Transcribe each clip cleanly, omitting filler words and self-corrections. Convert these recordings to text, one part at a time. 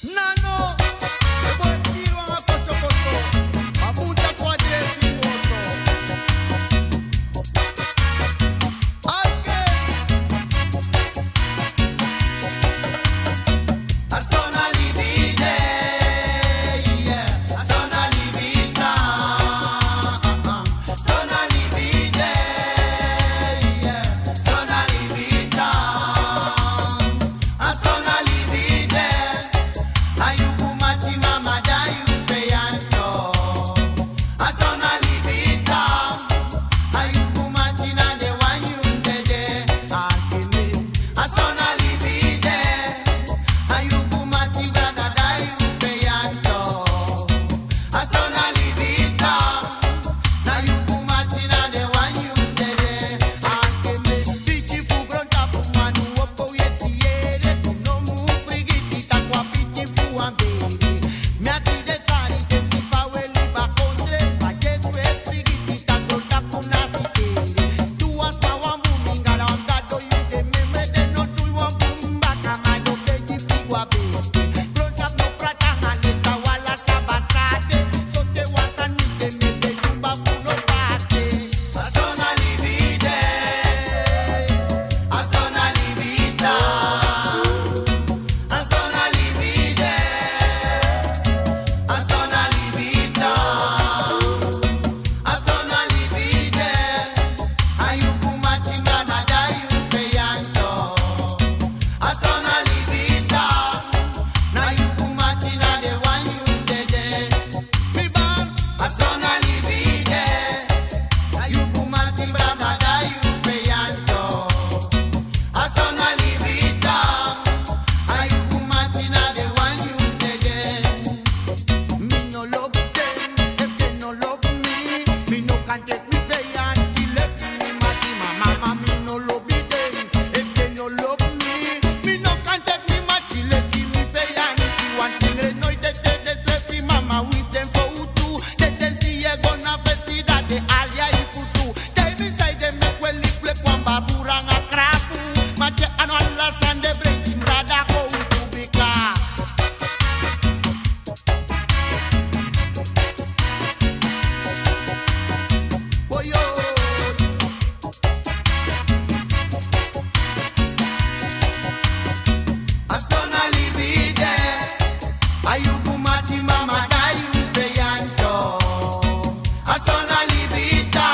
Nano, e boy tiro a cocho cocho, apunta kwa Jesu mozo. Alke, asona libide, yeah, asona libita, asona libide, yeah, asona libita, asona libide. Ayukumati mama dayu feyanto asona libita ayukumati na de wanyundede akimi asona libide ayukumati brada dayu feyanto asona libita na yukumati na de wanyundede akimi bichi fugronta pumanu opo yesiere no mu frigiti takwa bichi fuambere mi ati de sari te si faweli ba kontre ba jeswe frigiti takota puna sitere tu aspa wambu mingala ondado yu de meme de no tu wambu mbaka mayo keji figwa bete pronta no prata haleta wala sabasade sote wasani de meme jumba funo pate asona libide asona libita asona libide asona libita asona libide ayukumati mrada dayu feyanto asona libita na yukumati na de wanyundede miba asona libide ayukumati mrada dayu feyanto asona libita ayukumati na de wanyundede me no love them if they no love me. Me no can take me say until left me mati mama. Me no love them if they no love me. Me no can take me mati left me say until one thing they know they swear mama wisdom for utu. They see you gonna face that they alia ifutu. They be say they make well play kwamba buranga krapu. Mache anwala sande break him rada ko utu bika. Boyo, asona libide, ayukumati mama dayu feyanto. Asona libita,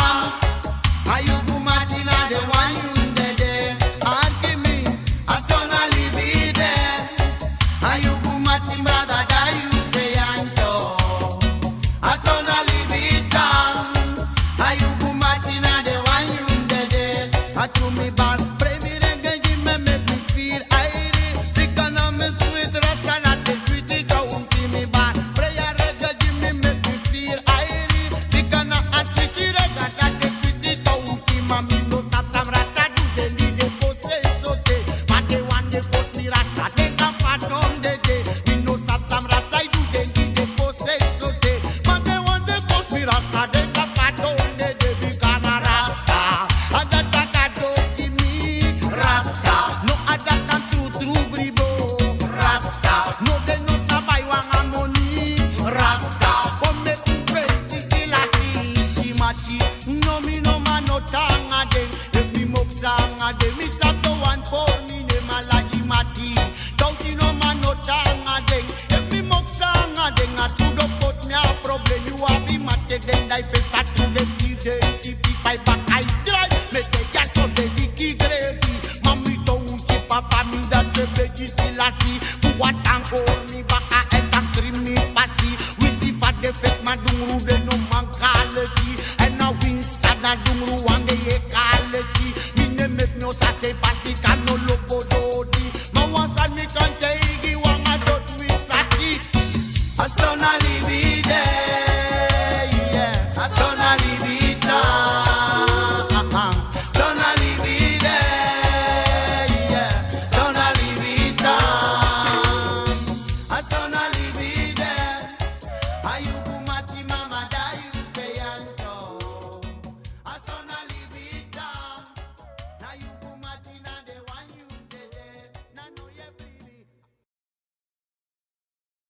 ayukumati na de wanyundede. Akimi, asona libide, ayukumati brada dayu feyanto. Asona libita, ayukumati na de wanyundede. Atumi bad, pray me rengenji me make me feel airy. Because I'm a sweet rasta, not the sweetie don't me bad. Prayer rengenji me make me feel airy. Because I'm a sweetie rasta, not the sweetie don't me no sam rasta do they need the post so they. But they want the post me rasta, they can fat on the day. Me no sam rasta do they need the post so they. But they want the post me rasta, they can fat on the day. Because I'm rasta, and that I don't give me rasta. No other than true bribo rasta. No they no sabai wanga money rasta. Come make me praise Selassie Machi. No me no man no tanga den. If me mok sanga den, me sato one for me ne malagi mati. Don't you no man no tanga den. If me mok sanga den, I to the put me a problem. You have be mate den die face at the identify back I drive. Me te ya so de diki gravy. Mami to uchi papa mi da te beji Selassie. Fu watango ni baka eta krimi pasi. We see fa de fet madungru de no mankaleti. And now we sad na dungru wange ye kaleti. Me ne make no sa se pasi